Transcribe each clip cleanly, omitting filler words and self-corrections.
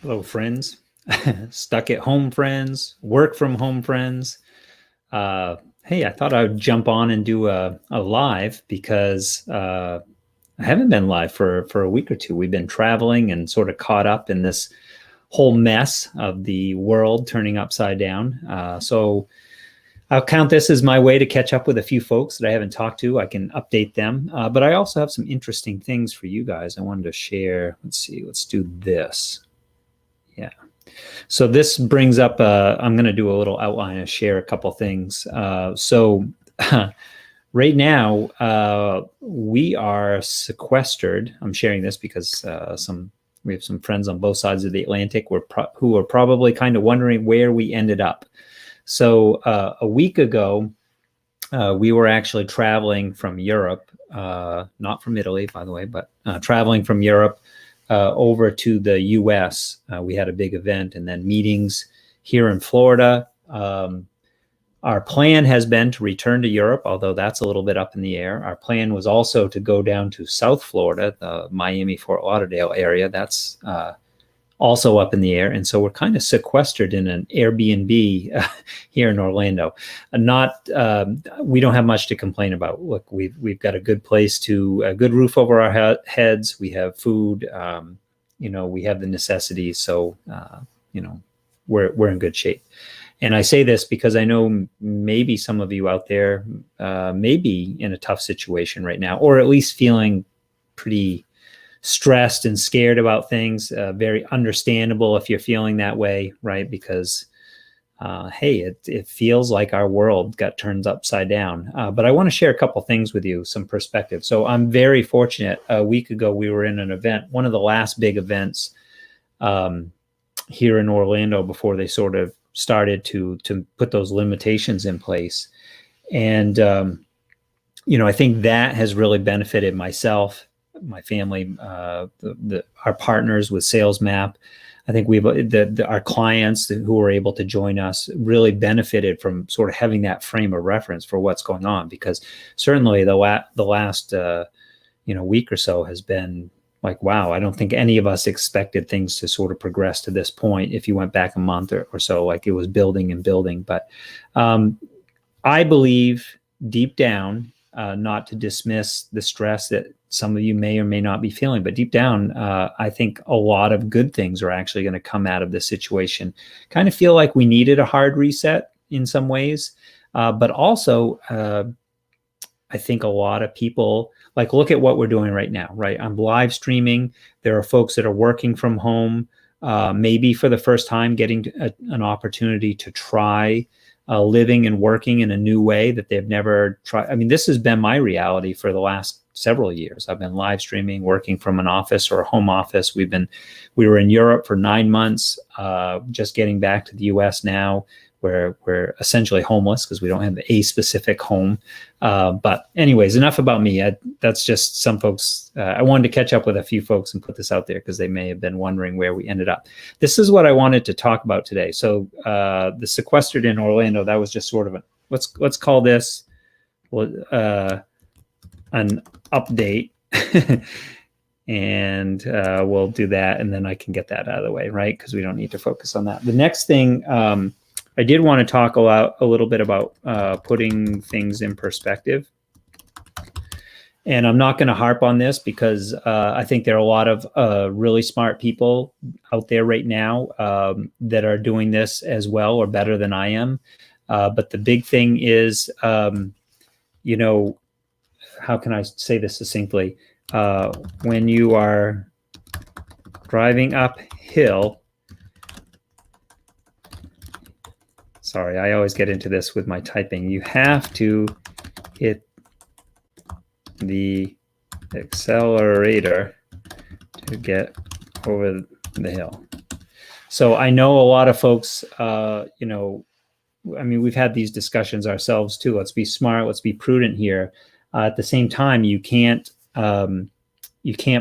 Hello, friends. Stuck at home friends, work from home friends. Hey, I thought I would jump on and do a live because I haven't been live for a week or two. We've been traveling and sort of caught up in this whole mess of the world turning upside down. So I'll count this as my way to catch up with a few folks that I haven't talked to. I can update them, but I also have some interesting things for you guys I wanted to share. Let's see, let's do this. Yeah. So this brings up, I'm going to do a little outline and share a couple things. So right now, we are sequestered. I'm sharing this because we have some friends on both sides of the Atlantic who are probably kind of wondering where we ended up. So a week ago, we were actually traveling from Europe, not from Italy, by the way, but traveling from Europe over to the US. We had a big event and then meetings here in Florida. Our plan has been to return to Europe, although that's a little bit up in the air. Our plan was also to go down to South Florida, the Miami, Fort Lauderdale area. That's also up in the air. And so we're kind of sequestered in an Airbnb here in Orlando. We don't have much to complain about. Look, we've got a good place a good roof over our heads. We have food, we have the necessities. So, we're in good shape. And I say this because I know maybe some of you out there may be in a tough situation right now, or at least feeling pretty stressed and scared about things. Very understandable if you're feeling that way, right? Because, hey, it feels like our world got turned upside down. But I want to share a couple things with you, some perspective. So I'm very fortunate. A week ago, we were in an event, one of the last big events here in Orlando before they sort of started to put those limitations in place. And, I think that has really benefited myself, my family, our partners with SalesMAP. I think our clients who were able to join us really benefited from sort of having that frame of reference for what's going on, because certainly the last week or so has been like, wow, I don't think any of us expected things to sort of progress to this point. If you went back a month or so, like it was building and building. But I believe deep down, not to dismiss the stress that some of you may or may not be feeling, but deep down, I think a lot of good things are actually going to come out of this situation. Kind of feel like we needed a hard reset in some ways, but also I think a lot of people, like, look at what we're doing right now, right? I'm live streaming. There are folks that are working from home, maybe for the first time getting an opportunity to try living and working in a new way that they've never tried. I mean, this has been my reality for the last several years. I've been live streaming, working from an office or a home office. We were in Europe for 9 months, just getting back to the US now. We're essentially homeless because we don't have a specific home. But anyways, enough about me. That's just some folks. I wanted to catch up with a few folks and put this out there because they may have been wondering where we ended up. This is what I wanted to talk about today. So the sequestered in Orlando, that was just sort of let's call this an update. And we'll do that, and then I can get that out of the way, right? Because we don't need to focus on that. The next thing I did want to talk a little bit about putting things in perspective. And I'm not going to harp on this because I think there are a lot of really smart people out there right now that are doing this as well or better than I am. But the big thing is, how can I say this succinctly? When you are driving uphill, sorry, I always get into this with my typing. You have to hit the accelerator to get over the hill. So I know a lot of folks, we've had these discussions ourselves too. Let's be smart. Let's be prudent here. At the same time, you can't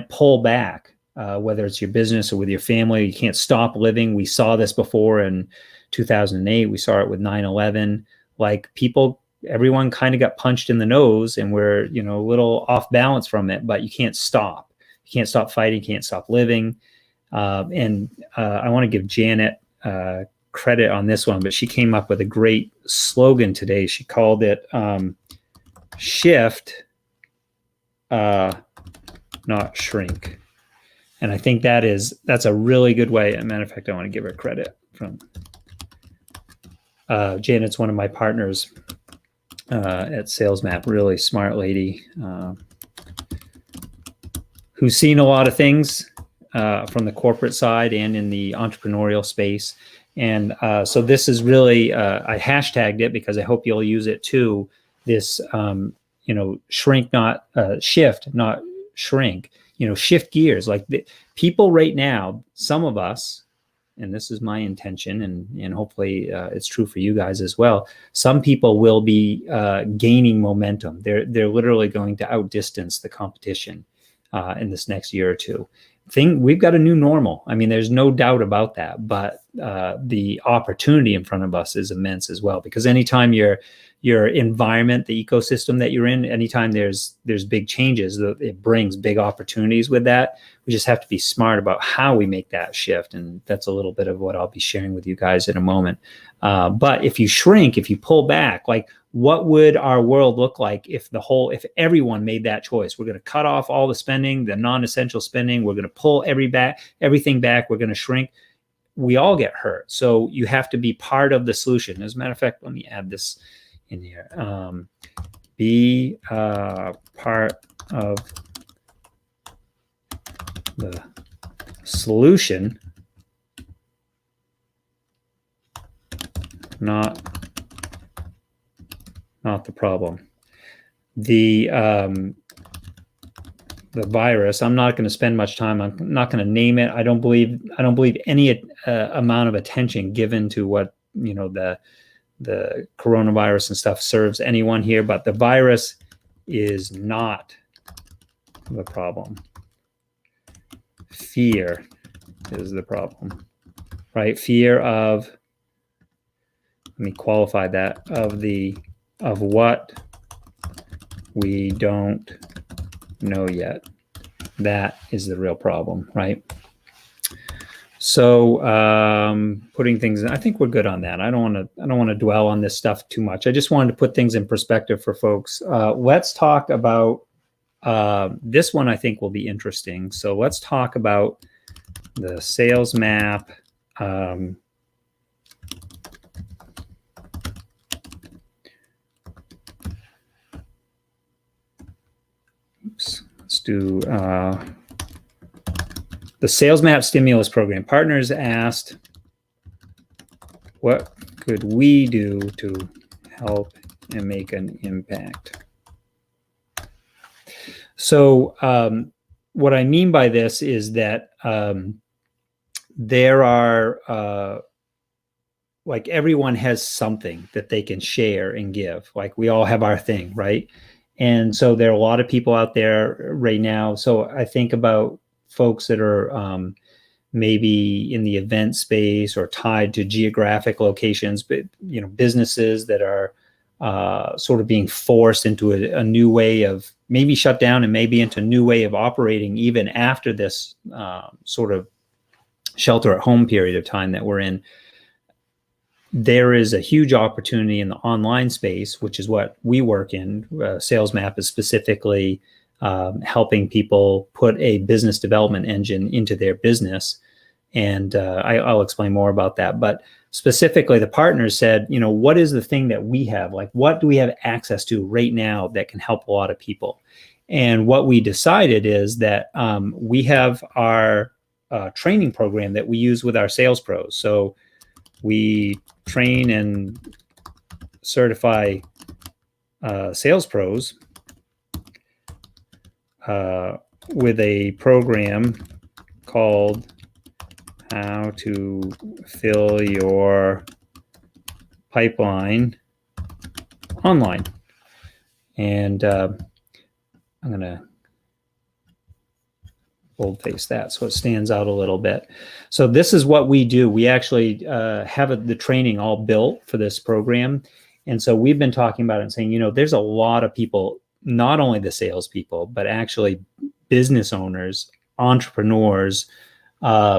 pull back, whether it's your business or with your family. You can't stop living. We saw this before in 2008. We saw it with 9/11. Like, everyone kind of got punched in the nose, and we're, a little off balance from it, but you can't stop. You can't stop fighting. You can't stop living. And I want to give Janet credit on this one, but she came up with a great slogan today. She called it shift, not shrink. And I think that's a really good way. As a matter of fact, I want to give her credit from Janet's one of my partners at SalesMAP, really smart lady who's seen a lot of things from the corporate side and in the entrepreneurial space. And so this is really, I hashtagged it because I hope you'll use it too. This, shrink, not shift, not shrink, shift gears. Like people right now, some of us, and this is my intention, and hopefully it's true for you guys as well. Some people will be gaining momentum. They're literally going to outdistance the competition in this next year or two. We've got a new normal. I mean, there's no doubt about that. But the opportunity in front of us is immense as well, because anytime your environment, the ecosystem that you're in, anytime there's big changes, it brings big opportunities with that. We just have to be smart about how we make that shift. And that's a little bit of what I'll be sharing with you guys in a moment. But if you shrink, if you pull back, like what would our world look like if everyone made that choice? We're going to cut off all the spending, the non-essential spending. We're going to pull everything back. We're going to shrink. We all get hurt. So you have to be part of the solution. As a matter of fact, let me add this in here. Be part of the solution, not the problem. The virus, I'm not going to spend much time. I'm not going to name it. I don't believe any amount of attention given to what the coronavirus and stuff serves anyone here, but the virus is not the problem. Fear is the problem, right? Fear of, let me qualify that, of what we don't know yet. That is the real problem, right? So putting things in, I think we're good on that. I don't want to dwell on this stuff too much. I just wanted to put things in perspective for folks. Let's talk about this one. I think will be interesting. So let's talk about the SalesMAP let's do the SalesMAP Stimulus Program. Partners asked, what could we do to help and make an impact? So what I mean by this is that there are, like everyone has something that they can share and give. Like we all have our thing, right? And so there are a lot of people out there right now. So I think about folks that are maybe in the event space or tied to geographic locations, but businesses that are sort of being forced into a new way of maybe shut down and maybe into a new way of operating even after this sort of shelter at home period of time that we're in. There is a huge opportunity in the online space, which is what we work in. SalesMAP is specifically helping people put a business development engine into their business. And I'll explain more about that. But specifically, the partners said, what is the thing that we have? Like, what do we have access to right now that can help a lot of people? And what we decided is that we have our training program that we use with our sales pros. So we train and certify sales pros with a program called How to Fill Your Pipeline Online. And I'm going to boldface that so it stands out a little bit. So this is what we do. We actually have the training all built for this program. And so we've been talking about it and saying, there's a lot of people, not only the salespeople, but actually business owners, entrepreneurs,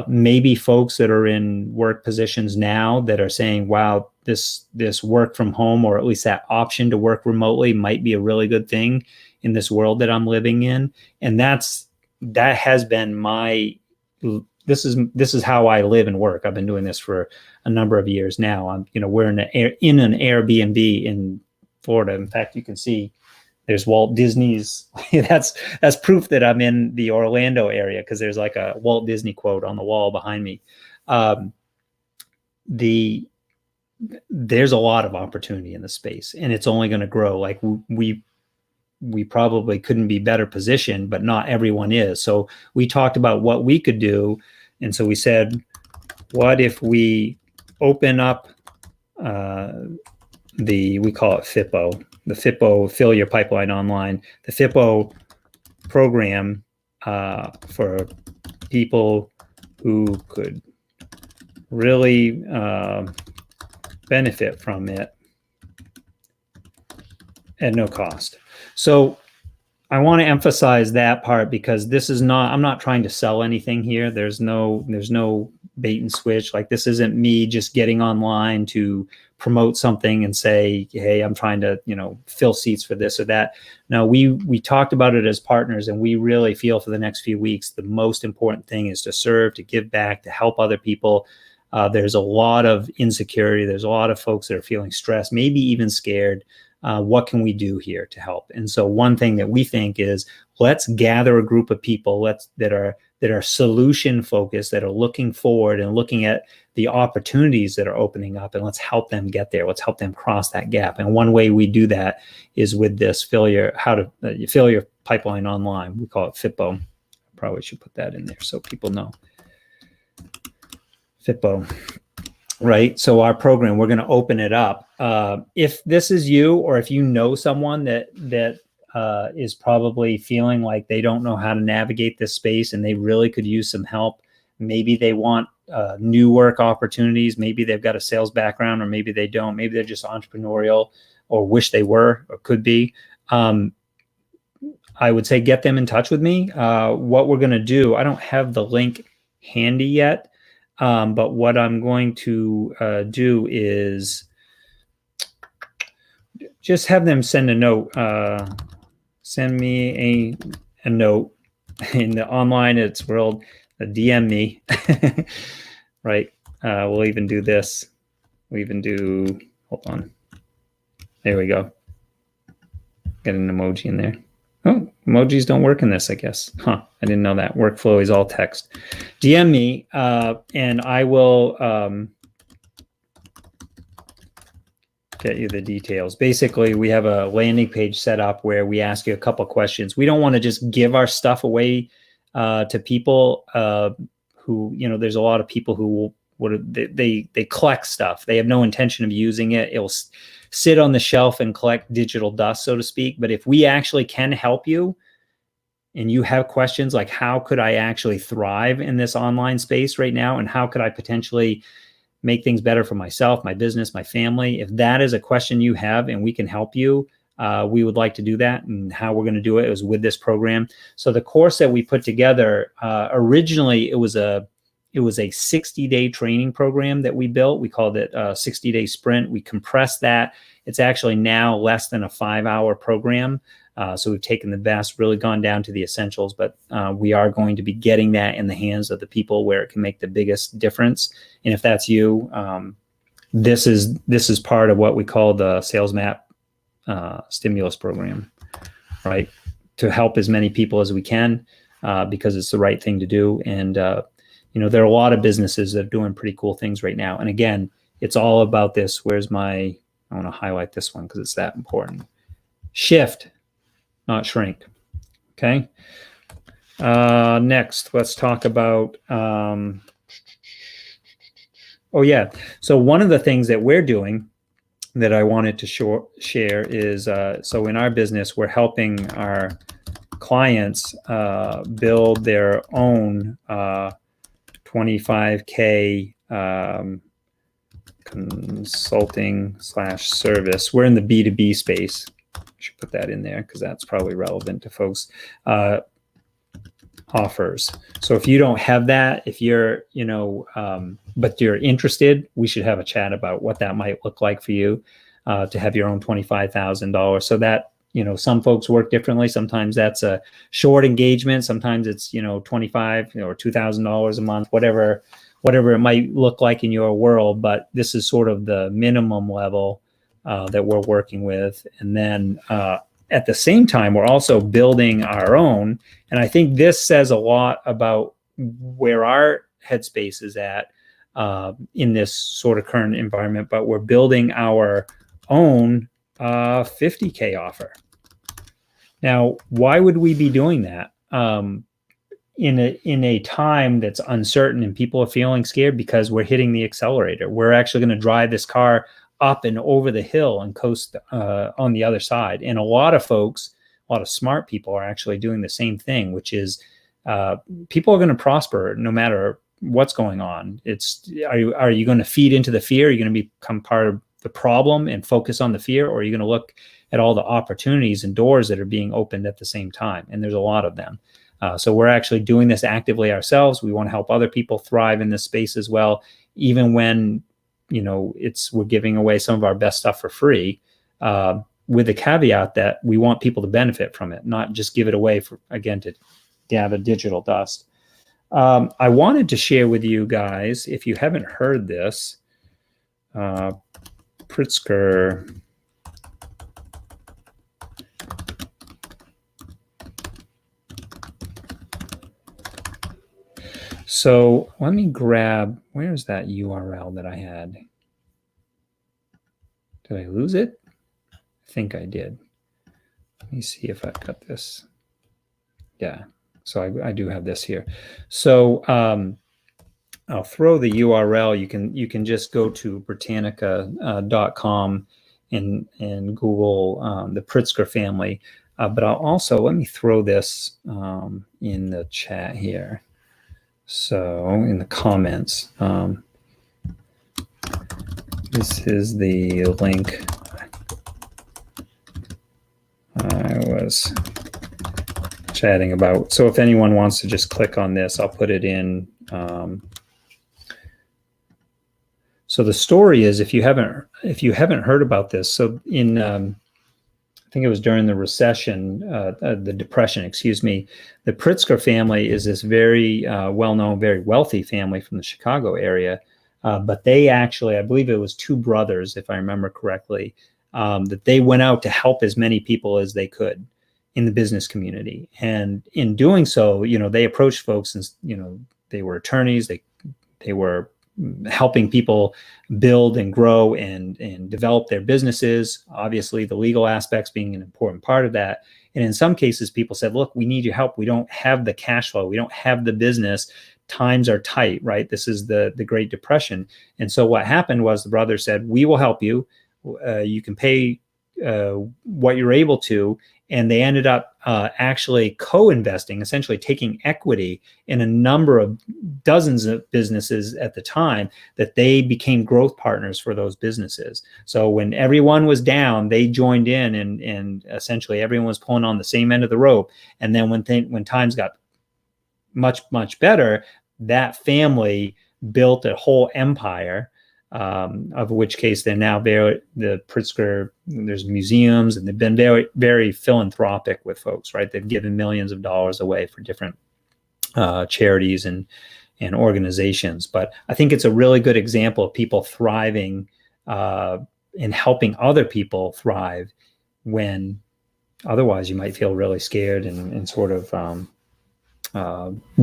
Maybe folks that are in work positions now that are saying, wow, this work from home, or at least that option to work remotely, might be a really good thing in this world that I'm living in. And that has been this is how I live and work. I've been doing this for a number of years now. We're in an Airbnb in Florida. In fact, you can see there's Walt Disney's. that's proof that I'm in the Orlando area, because there's like a Walt Disney quote on the wall behind me. There's a lot of opportunity in the space, and it's only going to grow. Like we probably couldn't be better positioned, but not everyone is. So we talked about what we could do. And so we said, what if we open up we call it FIPO, the FIPO, Fill Your Pipeline Online, the FIPO program for people who could really benefit from it at no cost. So I want to emphasize that part, because I'm not trying to sell anything here. There's no bait and switch. Like, this isn't me just getting online to promote something and say, hey, I'm trying to, fill seats for this or that. No, we talked about it as partners, and we really feel for the next few weeks, the most important thing is to serve, to give back, to help other people. There's a lot of insecurity. There's a lot of folks that are feeling stressed, maybe even scared. What can we do here to help? And so one thing that we think is, let's gather a group of people that are solution focused, that are looking forward and looking at the opportunities that are opening up, and let's help them get there. Let's help them cross that gap. And one way we do that is with this Fill Your Pipeline Online. We call it FIPO. Probably should put that in there so people know. FIPO. Right. So our program, we're going to open it up. If this is you, or if you know someone that is probably feeling like they don't know how to navigate this space and they really could use some help, maybe they want new work opportunities, maybe they've got a sales background, or maybe they don't, maybe they're just entrepreneurial, or wish they were, or could be, I would say get them in touch with me. What we're going to do, I don't have the link handy yet. But what I'm going to do is just have them send a note. Send me a note in the online. It's world. DM me. Right. We'll even do this. We even do. Hold on. There we go. Get an emoji in there. Oh, emojis don't work in this, I guess. I didn't know that. Workflow is all text. DM me, and I will get you the details. Basically, we have a landing page set up where we ask you a couple questions. We don't want to just give our stuff away to people who, there's a lot of people who they collect stuff. They have no intention of using it. It'll sit on the shelf and collect digital dust, so to speak. But if we actually can help you, and you have questions like, how could I actually thrive in this online space right now? And how could I potentially make things better for myself, my business, my family? If that is a question you have and we can help you, we would like to do that. And how we're going to do it is with this program. So the course that we put together, originally it was a 60-day training program that we built. We called it a 60-day sprint. We compressed that. It's actually now less than a 5-hour program. So we've taken the best, really gone down to the essentials, but we are going to be getting that in the hands of the people where it can make the biggest difference. And if that's you, this is part of what we call the SalesMAP Stimulus Program, right? To help as many people as we can, because it's the right thing to do. And there are a lot of businesses that are doing pretty cool things right now. And again, it's all about this. I want to highlight this one because it's that important. Shift, not shrink. Okay. Next, let's talk about, so one of the things that we're doing that I wanted to share is, so in our business, we're helping our clients build their own 25K consulting/service. We're in the B2B space. I should put that in there because that's probably relevant to folks. offers. So if you don't have that, if you're, but you're interested, we should have a chat about what that might look like for you to have your own $25,000. So that, some folks work differently. Sometimes that's a short engagement. Sometimes it's, $25 or $2,000 a month, whatever it might look like in your world. But this is sort of the minimum level that we're working with. And then at the same time, we're also building our own. And I think this says a lot about where our headspace is at in this sort of current environment. But we're building our own 50K offer. Now, why would we be doing that in a time that's uncertain and people are feeling scared? Because we're hitting the accelerator. We're actually going to drive this car up and over the hill and coast on the other side. And a lot of folks, a lot of smart people are actually doing the same thing, which is people are going to prosper no matter what's going on. Are you going to feed into the fear? Are you going to become part of the problem and focus on the fear? Or are you going to look at all the opportunities and doors that are being opened at the same time? And there's a lot of them. So we're actually doing this actively ourselves. We want to help other people thrive in this space as well, even when we're giving away some of our best stuff for free, with the caveat that we want people to benefit from it, not just give it away to gather digital dust. I wanted to share with you guys, if you haven't heard this, Pritzker So let me grab, where's that URL that I had? Did I lose it? I think I did. Let me see if I've got this. Yeah, so I do have this here. So I'll throw the URL. You can just go to Britannica.com and Google the Pritzker family. But I'll also, let me throw this in the chat here. So in the comments, this is the link I was chatting about. So if anyone wants to just click on this, I'll put it in. So the story is, if you haven't heard about this, so in I think it was during the recession, the depression, excuse me, the Pritzker family is this very well-known, very wealthy family from the Chicago area. But they actually, I believe it was two brothers, if I remember correctly, that they went out to help as many people as they could in the business community. And in doing so, they approached folks and, they were attorneys, they were helping people build and grow and develop their businesses. Obviously, the legal aspects being an important part of that. And in some cases, people said, look, we need your help. We don't have the cash flow. We don't have the business. Times are tight, right? This is the Great Depression. And so what happened was the brother said, we will help you. You can pay what you're able to. And they ended up actually co-investing, essentially taking equity in a number of dozens of businesses at the time, that they became growth partners for those businesses. So when everyone was down, they joined in, and essentially everyone was pulling on the same end of the rope. And then when times got much, much better, that family built a whole empire. Of which case they're now the Pritzker, there's museums, and they've been very, very philanthropic with folks, right? They've given millions of dollars away for different charities and organizations. But I think it's a really good example of people thriving and helping other people thrive when otherwise you might feel really scared and sort of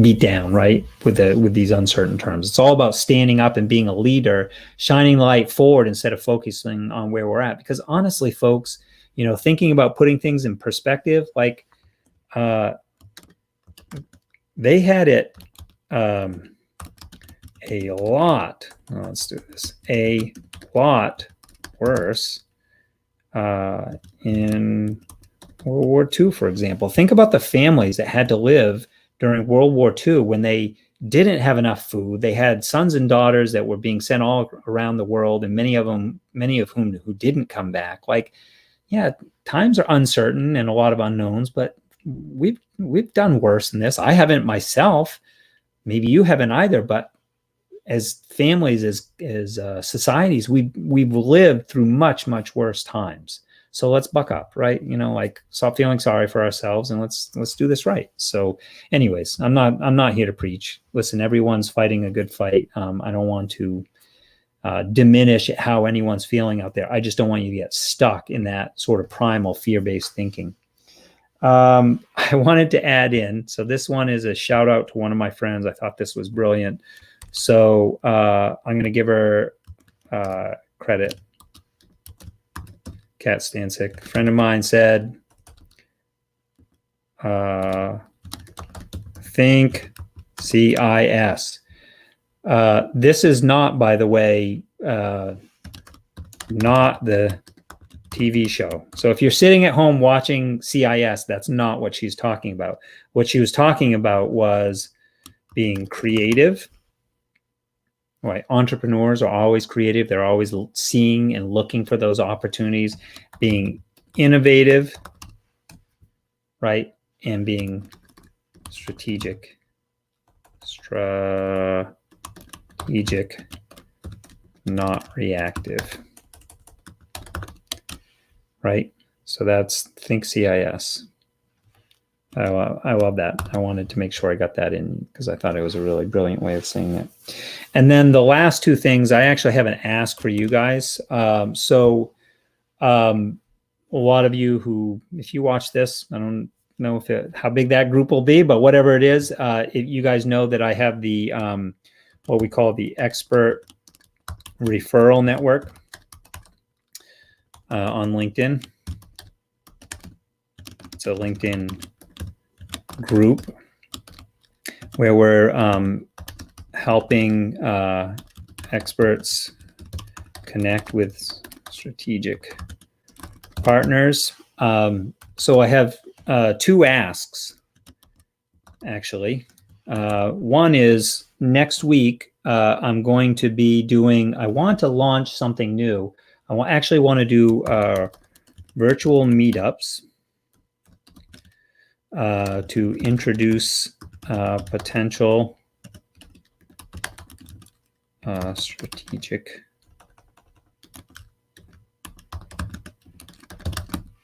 beat down, right? With these uncertain terms. It's all about standing up and being a leader, shining light forward instead of focusing on where we're at. Because honestly, folks, thinking about putting things in perspective, like they had it a lot worse in World War II, for example. Think about the families that had to live during World War II, when they didn't have enough food. They had sons and daughters that were being sent all around the world, and many of whom who didn't come back. Like, yeah, times are uncertain and a lot of unknowns, but we've we've done worse than this. I haven't myself. Maybe you haven't either, but as families, as societies, we've lived through much worse times. So let's buck up, right? Like, stop feeling sorry for ourselves and let's do this right. So, anyways, I'm not here to preach. Listen, everyone's fighting a good fight. I don't want to diminish how anyone's feeling out there. I just don't want you to get stuck in that sort of primal fear-based thinking. I wanted to add in, so this one is a shout out to one of my friends. I thought this was brilliant. So I'm going to give her credit. Cat Stancic. A friend of mine said, think CIS. This is not, by the way, not the TV show. So if you're sitting at home watching CIS, that's not what she's talking about. What she was talking about was being creative. Right. Entrepreneurs are always creative. They're always seeing and looking for those opportunities, being innovative, right? And being strategic, not reactive, right? So that's think CIS. I love that. I wanted to make sure I got that in because I thought it was a really brilliant way of saying it. And then the last two things, I actually have an ask for you guys. A lot of you who, if you watch this, I don't know how big that group will be, but whatever it is, you guys know that I have the what we call the expert referral network on LinkedIn. It's a LinkedIn group where we're helping experts connect with strategic partners. So I have two asks, actually. One is next week, I'm going to be doing, I want to launch something new. I actually want to do virtual meetups to introduce potential strategic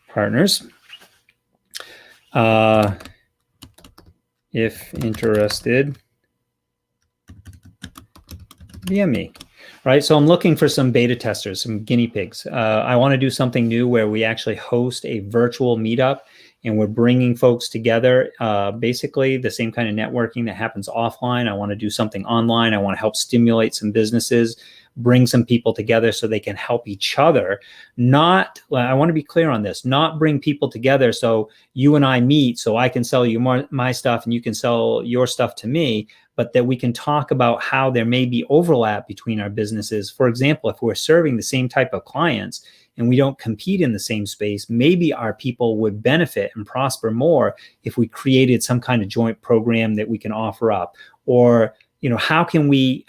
partners. If interested, DM me. Right, so I'm looking for some beta testers, some guinea pigs. I want to do something new where we actually host a virtual meetup and we're bringing folks together, basically the same kind of networking that happens offline. I want to do something online. I want to help stimulate some businesses, bring some people together so they can help each other. Not, I want to be clear on this, not bring people together so you and I meet so I can sell you my stuff and you can sell your stuff to me, but that we can talk about how there may be overlap between our businesses. For example, if we're serving the same type of clients and we don't compete in the same space, maybe our people would benefit and prosper more if we created some kind of joint program that we can offer up. Or, you know, how can we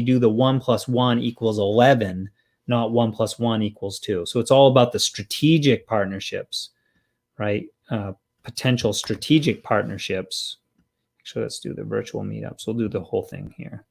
do the 1 + 1 = 11, not 1 + 1 = 2? So it's all about the strategic partnerships, right? Potential strategic partnerships. Actually, let's do the virtual meetups. We'll do the whole thing here.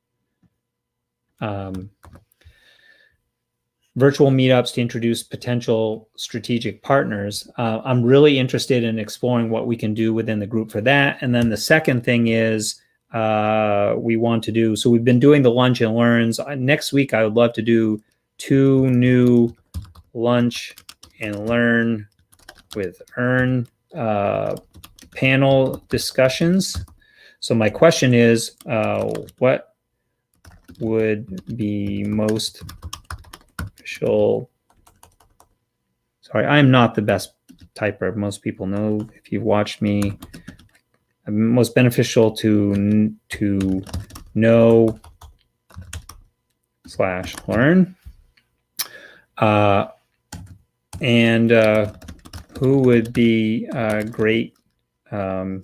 Virtual meetups to introduce potential strategic partners. I'm really interested in exploring what we can do within the group for that. And then the second thing is we want to do, so we've been doing the lunch and learns. Next week, I would love to do 2 new lunch and learn with Earn panel discussions. So my question is, what would be most beneficial? Sorry, I'm not the best typer. Most people know, if you've watched me, most beneficial to know / learn. And who would be great for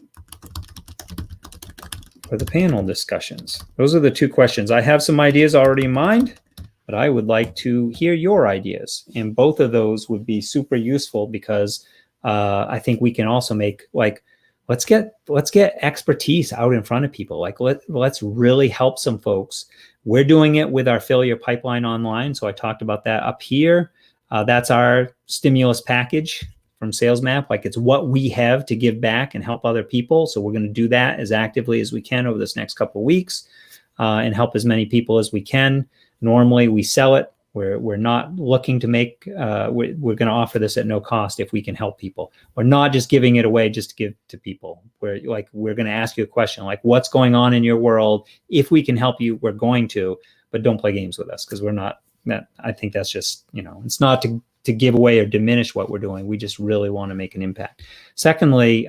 the panel discussions? Those are the 2 questions. I have some ideas already in mind, but I would like to hear your ideas. And both of those would be super useful because I think we can also make, like, let's get expertise out in front of people. Like let's really help some folks. We're doing it with our Fill Your Pipeline Online. So I talked about that up here. That's our stimulus package from SalesMAP. Like it's what we have to give back and help other people. So we're going to do that as actively as we can over this next couple of weeks and help as many people as we can. Normally we sell it. We're not looking to make, we're going to offer this at no cost if we can help people. We're not just giving it away just to give to people. We're going to ask you a question like, what's going on in your world? If we can help you, we're going to, but don't play games with us because we're not, I think that's just, it's not to give away or diminish what we're doing. We just really want to make an impact. Secondly,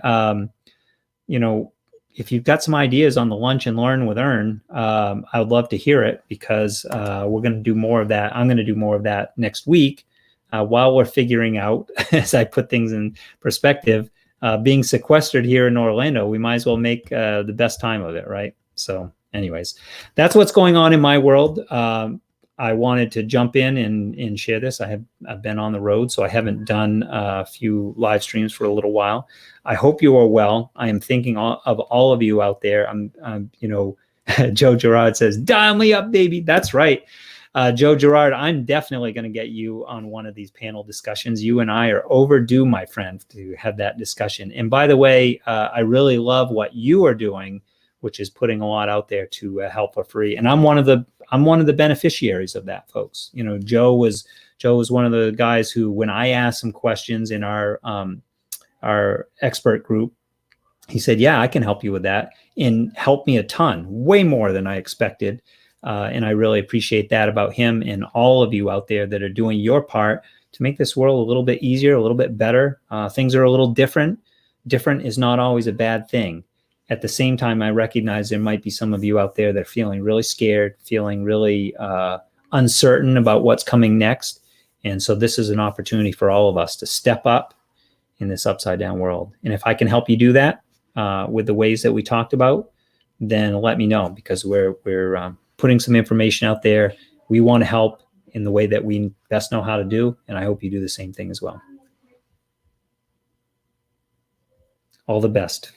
if you've got some ideas on the Lunch and Learn with Earn, I would love to hear it because we're going to do more of that. I'm going to do more of that next week while we're figuring out, as I put things in perspective, being sequestered here in Orlando, we might as well make the best time of it, right? So anyways, that's what's going on in my world. I wanted to jump in and share this. I've been on the road, so I haven't done a few live streams for a little while. I hope you are well. I am thinking of all of you out there. Joe Gerard says, dial me up, baby. That's right. Joe Gerard, I'm definitely going to get you on one of these panel discussions. You and I are overdue, my friend, to have that discussion. And by the way, I really love what you are doing, which is putting a lot out there to help for free. And I'm one of the beneficiaries of that, folks. Joe was one of the guys who, when I asked some questions in our expert group, he said, yeah, I can help you with that, and helped me a ton, way more than I expected. And I really appreciate that about him and all of you out there that are doing your part to make this world a little bit easier, a little bit better. Things are a little different. Different is not always a bad thing. At the same time, I recognize there might be some of you out there that are feeling really scared, feeling really uncertain about what's coming next. And so this is an opportunity for all of us to step up in this upside down world. And if I can help you do that with the ways that we talked about, then let me know, because we're putting some information out there. We want to help in the way that we best know how to do. And I hope you do the same thing as well. All the best.